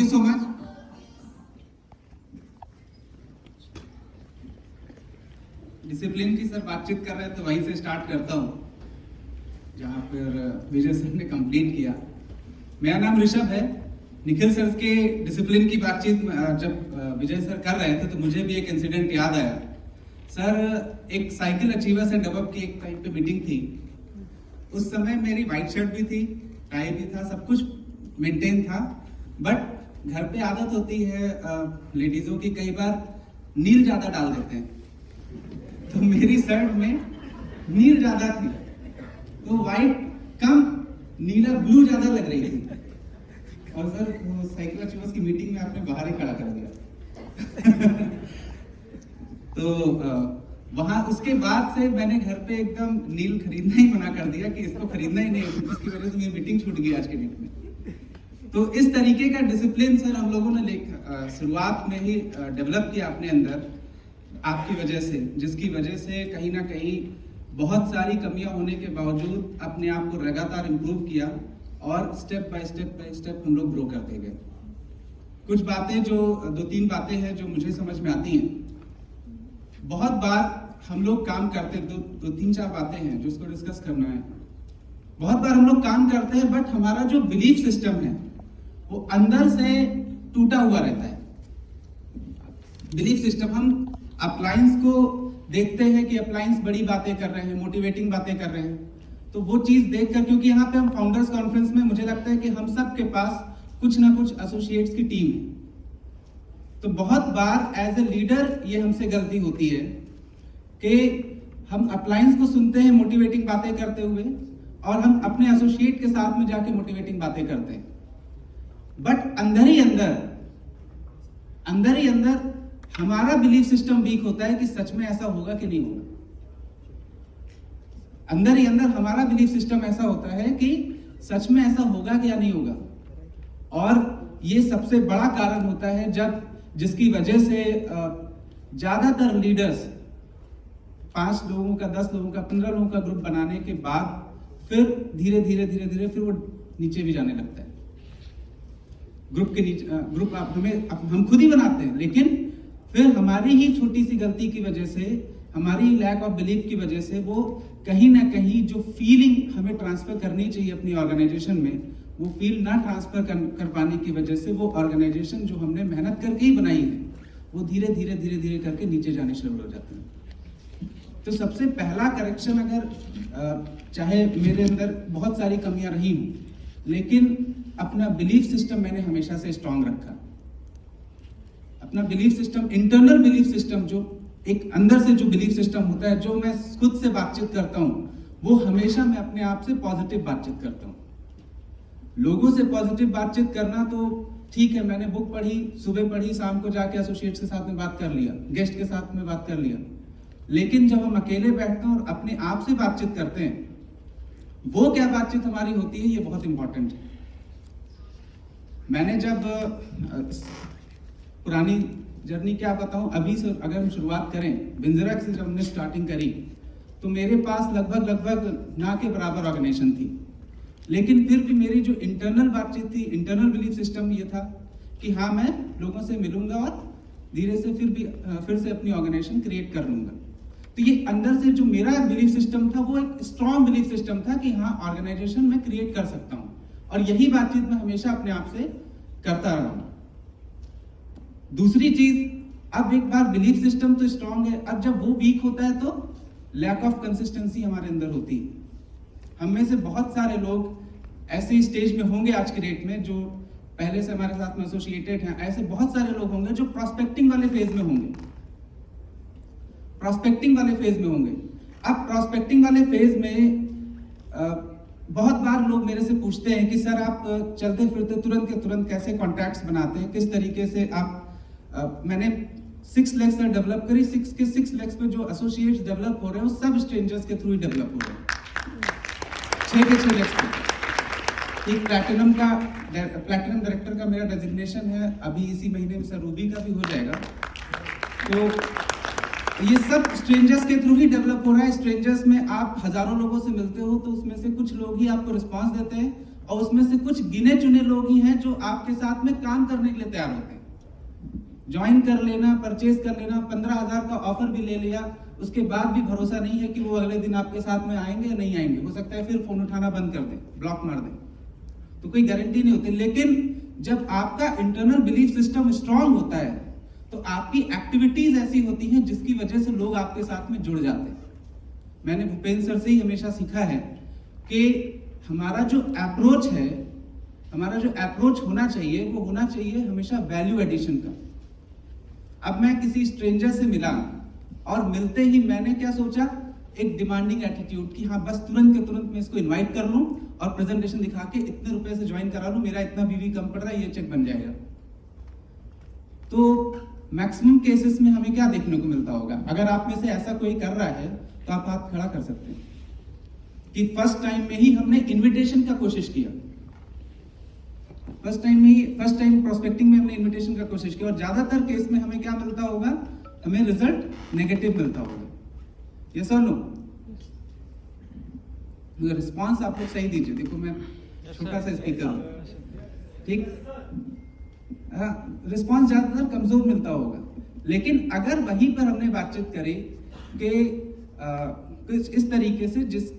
So much. Discipline की sir बातचीत कर रहे हैं तो वहीं से स्टार्ट करता हूँ जहाँ पर विजय सर ने कंप्लीट किया। मेरा नाम ऋषभ है। निखिल सर के डिसिप्लिन की बातचीत जब विजय सर कर रहे थे तो मुझे भी एक इंसिडेंट याद आया। सर एक साइकिल अचीवर्स एंड अबव की एक टाइम पे मीटिंग थी। उस समय मेरी व्हाइट शर्ट भी थी, टाई भी था, सब कुछ मेंटेन था, बट घर पे आदत होती है लेडीजों की, कई बार नील ज्यादा डाल देते हैं। तो मेरी शर्ट में नील ज्यादा थी, तो व्हाइट कम, नीला ब्लू ज्यादा लग रही थी। और सर वो साइकिल अचीवर्स की मीटिंग में आपने बाहर ही खड़ा कर दिया। तो वहां उसके बाद से मैंने घर पे एकदम नील खरीदना ही मना कर दिया कि इसको खरीदना ही नहीं, इसकी वजह से मेरी मीटिंग छूट गई आज के डेट में। तो इस तरीके का डिसिप्लिन सर हम लोगों ने शुरुआत में ही डेवलप किया अपने अंदर, आपकी वजह से, जिसकी वजह से कहीं ना कहीं बहुत सारी कमियां होने के बावजूद अपने आप को लगातार इम्प्रूव किया और स्टेप बाय स्टेप हम लोग ग्रो करते गए। कुछ बातें जो 2-3 बातें हैं जो मुझे समझ में आती हैं। बहुत बार हम लोग काम करते, 2-3-4 बातें हैं जो इसको डिस्कस करना है। बहुत बार हम लोग काम करते हैं बट हमारा जो बिलीफ सिस्टम है वो अंदर से टूटा हुआ रहता है। बिलीफ सिस्टम, हम अप्लायंस को देखते हैं कि अप्लायंस बड़ी बातें कर रहे हैं, मोटिवेटिंग बातें कर रहे हैं, तो वो चीज देखकर, क्योंकि यहाँ पे हम फाउंडर्स कॉन्फ्रेंस में मुझे लगता है कि हम सब के पास कुछ ना कुछ एसोसिएट्स की टीम है, तो बहुत बार एज ए लीडर ये हमसे गलती होती है कि हम अप्लायंस को सुनते हैं मोटिवेटिंग बातें करते हुए और हम अपने एसोसिएट के साथ में जाके मोटिवेटिंग बातें करते हैं, बट अंदर ही अंदर हमारा बिलीफ सिस्टम वीक होता है कि सच में ऐसा होगा कि नहीं होगा। अंदर ही अंदर हमारा बिलीफ सिस्टम ऐसा होता है कि सच में ऐसा होगा कि या नहीं होगा। और ये सबसे बड़ा कारण होता है जिसकी वजह से ज्यादातर लीडर्स 5 लोगों का, 10 लोगों का, 15 लोगों का ग्रुप बनाने के बाद फिर धीरे धीरे फिर वो नीचे भी जाने लगता है। ग्रुप के नीचे, ग्रुप हम खुद ही बनाते हैं, लेकिन फिर हमारी ही छोटी सी गलती की वजह से, हमारी लैक ऑफ बिलीफ की वजह से वो कहीं ना कहीं जो फीलिंग हमें ट्रांसफर करनी चाहिए अपनी ऑर्गेनाइजेशन में, वो फील ना ट्रांसफर कर पाने की वजह से वो ऑर्गेनाइजेशन जो हमने मेहनत करके ही बनाई है वो धीरे धीरे करके नीचे जाने शुरू हो जाते हैं। तो सबसे पहला करेक्शन, अगर चाहे मेरे अंदर बहुत सारी कमियां रही हूं, लेकिन अपना बिलीफ सिस्टम मैंने हमेशा से स्ट्रांग रखा। अपना belief system, internal belief system, जो एक अंदर से जो बिलीफ सिस्टम होता है, जो मैं खुद से बातचीत करता हूं, वो हमेशा मैं अपने आप से पॉजिटिव बातचीत करता हूं। लोगों से पॉजिटिव बातचीत करना तो ठीक है, मैंने बुक पढ़ी, सुबह पढ़ी, शाम को जाके एसोसिएट्स के साथ में बात कर लिया, गेस्ट के साथ में बात कर लिया, लेकिन जब हम अकेले बैठते हैं और अपने आप से बातचीत करते हैं, वो क्या बातचीत हमारी होती है, ये बहुत इंपॉर्टेंट है। मैंने जब पुरानी जर्नी क्या बताऊं, अभी से अगर हम शुरुआत करें, बिंजरक से जब हमने स्टार्टिंग करी तो मेरे पास लगभग ना के बराबर ऑर्गेनाइजेशन थी, लेकिन फिर भी मेरी जो इंटरनल बातचीत थी, इंटरनल बिलीफ सिस्टम ये था कि हाँ, मैं लोगों से मिलूंगा और धीरे से फिर से अपनी ऑर्गेनाइजेशन क्रिएट कर लूंगा। तो ये अंदर से जो मेरा बिलीफ सिस्टम था वो एक स्ट्रॉन्ग बिलीफ सिस्टम था कि हाँ, ऑर्गेनाइजेशन मैं क्रिएट कर सकता हूँ, और यही बातचीत मैं हमेशा अपने आप से करता रहा हूँ। दूसरी चीज, अब एक बार बिलीफ सिस्टम तो स्ट्रांग है, अब जब वो वीक होता है तो लैक ऑफ कंसिस्टेंसी हमारे अंदर होती है। हम में से बहुत सारे लोग ऐसे स्टेज में होंगे आज की डेट में, जो पहले से हमारे साथ में एसोसिएटेड हैं, ऐसे बहुत सारे लोग होंगे जो प्रोस्पेक्टिंग वाले फेज में होंगे। अब प्रोस्पेक्टिंग वाले फेज में बहुत बार लोग मेरे से पूछते हैं कि सर, आप चलते फिरते तुरंत के तुरंत कैसे कॉन्टैक्ट्स बनाते हैं, किस तरीके से आप मैंने 6 लेग्स से डेवलप करी, 6 लेग्स पे जो एसोसिएट्स डेवलप हो रहे हैं वो सब स्ट्रेंजर्स के थ्रू ही डेवलप हो रहे हैं। 6 लेग्स पे एक प्लैटिनम डायरेक्टर का मेरा डेजिग्नेशन है, अभी इसी महीने में सर रूबी का भी हो जाएगा। तो ये सब स्ट्रेंजर्स के थ्रू ही डेवलप हो रहा है। स्ट्रेंजर्स में आप हजारों लोगों से मिलते हो तो उसमें से कुछ लोग ही आपको रिस्पांस देते हैं और उसमें से कुछ गिने चुने लोग ही हैं जो आपके साथ में काम करने के लिए तैयार होते हैं। ज्वाइन कर लेना, परचेज कर लेना, 15,000 का ऑफर भी ले लिया, उसके बाद भी भरोसा नहीं है कि वो अगले दिन आपके साथ में आएंगे या नहीं आएंगे। हो सकता है फिर फोन उठाना बंद कर दें, ब्लॉक मार दें, तो कोई गारंटी नहीं होती। लेकिन जब आपका इंटरनल बिलीफ सिस्टम स्ट्रांग होता है तो आपकी एक्टिविटीज ऐसी होती हैं जिसकी वजह से लोग आपके साथ में जुड़ जाते हैं। मैंने भूपेंद्र सर से ही हमेशा सीखा है कि हमारा जो अप्रोच है, हमारा जो अप्रोच होना चाहिए वो होना चाहिए हमेशा वैल्यू एडिशन का। अब मैं किसी स्ट्रेंजर से मिला और मिलते ही मैंने क्या सोचा, एक डिमांडिंग एटीट्यूड कि हाँ बस तुरंत के तुरंत मैं इसको इनवाइट कर लूं और प्रेजेंटेशन दिखा के इतने रुपए से ज्वाइन करा लूं, मेरा इतना बीवी कम पड़ रहा है, ये चेक बन जाएगा। तो मैक्सिमम केसेस में हमें क्या देखने को मिलता होगा, अगर आप में से ऐसा कोई कर रहा है तो आप हाथ खड़ा कर सकते हैं कि फर्स्ट टाइम में ही हमने इनविटेशन का कोशिश किया, फर्स्ट टाइम प्रोस्पेक्टिंग में हमने इनविटेशन का कोशिश किया, और ज्यादातर केस में हमें क्या मिलता होगा, हमें रिजल्ट नेगेटिव मिलता होगा। यस और नो? रिस्पांस आप लोग सही दीजिए, देखो मैं छोटा सा स्पीकर हूं, ठीक? रिस्पांस ज्यादातर कमजोर मिलता होगा। लेकिन अगर वहीं पर हमने बातचीत करी कि कुछ इस तरीके से, जिस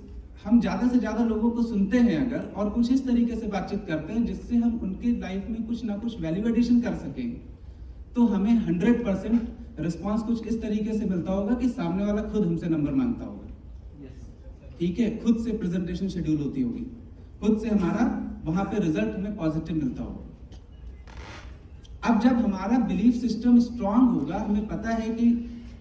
हम ज्यादा से ज्यादा लोगों को सुनते हैं अगर, और कुछ इस तरीके से बातचीत करते हैं जिससे हम उनकी लाइफ में कुछ ना कुछ वैल्यू एडिशन कर सकें, तो हमें 100% रिस्पांस कुछ इस तरीके से मिलता होगा कि सामने वाला खुद हमसे नंबर मांगता होगा। ठीक है, खुद से प्रेजेंटेशन शेड्यूल होती होगी, खुद से हमारा वहां पे रिजल्ट हमें पॉजिटिव मिलता होगा। अब जब हमारा बिलीफ सिस्टम स्ट्रांग होगा, हमें पता है कि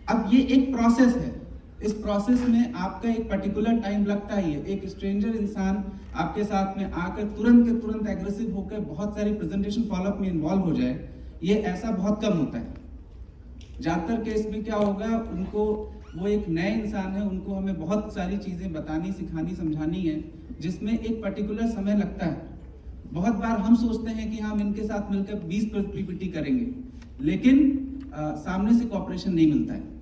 अब ये एक प्रोसेस है, इस प्रोसेस में आपका एक पर्टिकुलर टाइम लगता ही है। एक स्ट्रेंजर इंसान आपके साथ में आकर तुरंत के तुरंत एग्रेसिव होकर बहुत सारी प्रेजेंटेशन फॉलोअप में इन्वॉल्व हो जाए, ये ऐसा बहुत कम होता है। ज्यादातर केस में क्या होगा, उनको, वो एक नए इंसान है, उनको हमें बहुत सारी चीजें बतानी, सिखानी, समझानी है, जिसमें एक पर्टिकुलर समय लगता है। बहुत बार हम सोचते हैं कि हम इनके साथ मिलकर 20 पीपीटी करेंगे, लेकिन सामने से कोऑपरेशन नहीं मिलता है।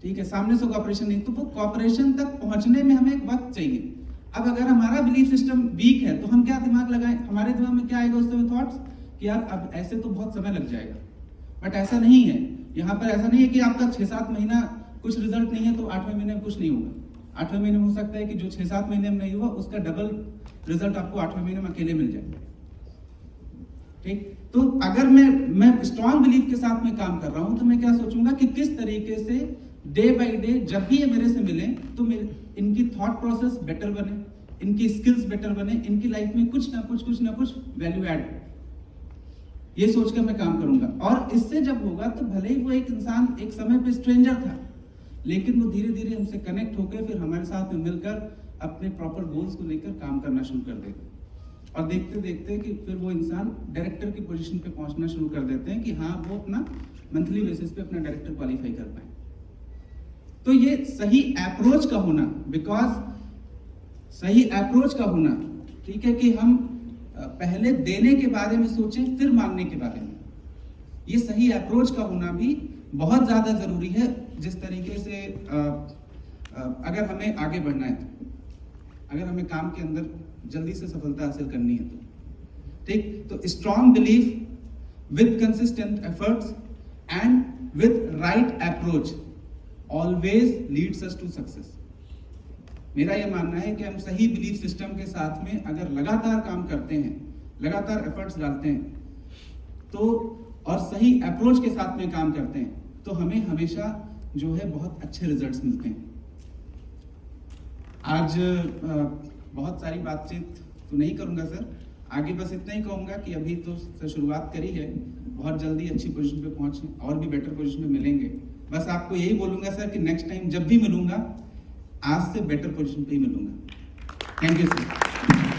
ठीक है, सामने से कोऑपरेशन नहीं, तो वो कोऑपरेशन तक पहुंचने में हमें एक वक्त चाहिए। अब अगर हमारा बिलीफ सिस्टम वीक है तो हम क्या दिमाग लगाएं, हमारे दिमाग में क्या आएगा उस समय थॉट्स कि यार अब ऐसे तो बहुत समय लग जाएगा। बट ऐसा नहीं है, यहाँ पर ऐसा नहीं है कि आपका 6-7 महीना कुछ रिजल्ट नहीं है तो 8वें महीने में कुछ नहीं होगा। 8वें महीने में हो सकता है कि जो 6-7 महीने में नहीं हुआ उसका डबल रिजल्ट आपको 8वें महीने में अकेले मिल जाए। ठीक, तो अगर मैं स्ट्रॉन्ग बिलीफ के साथ में काम कर रहा हूं तो मैं क्या सोचूंगा कि किस तरीके से डे बाय डे जब भी ये मेरे से मिले तो इनकी थॉट प्रोसेस बेटर बने, इनकी स्किल्स बेटर बने, इनकी लाइफ में कुछ ना कुछ वैल्यू ऐड, ये सोचकर मैं काम करूंगा। और इससे जब होगा तो भले ही वो एक इंसान एक समय पे स्ट्रेंजर था, लेकिन वो धीरे धीरे हमसे कनेक्ट होकर फिर हमारे साथ में मिलकर अपने प्रॉपर गोल्स को लेकर काम करना शुरू कर देगा। और देखते देखते कि फिर वो इंसान डायरेक्टर की पोजीशन पे पहुंचना शुरू कर देते हैं कि हाँ वो अपना मंथली बेसिस पे अपना डायरेक्टर क्वालिफाई कर पाए। तो ये सही अप्रोच का होना, बिकॉज सही अप्रोच का होना, ठीक है, कि हम पहले देने के बारे में सोचें फिर मांगने के बारे में, ये सही अप्रोच का होना भी बहुत ज्यादा जरूरी है। जिस तरीके से अगर हमें आगे बढ़ना है तो, अगर हमें काम के अंदर जल्दी से सफलता हासिल करनी है तो, ठीक, तो strong belief with consistent efforts and with right approach always leads us to success. मेरा यह मानना है कि हम सही बिलीफ सिस्टम के साथ में अगर लगातार काम करते हैं, लगातार एफर्ट्स डालते हैं, तो और सही अप्रोच के साथ में काम करते हैं, तो हमें हमेशा जो है बहुत अच्छे रिजल्ट्स मिलते हैं। आज बहुत सारी बातचीत तो नहीं करूंगा सर, आगे बस इतना ही कहूंगा कि अभी तो सर शुरुआत करी है, बहुत जल्दी अच्छी पोजीशन पे पहुंचे और भी बेटर पोजीशन में मिलेंगे। बस आपको यही बोलूंगा सर कि नेक्स्ट टाइम जब भी मिलूंगा आज से बेटर पोजीशन पे ही मिलूंगा। Thank you sir.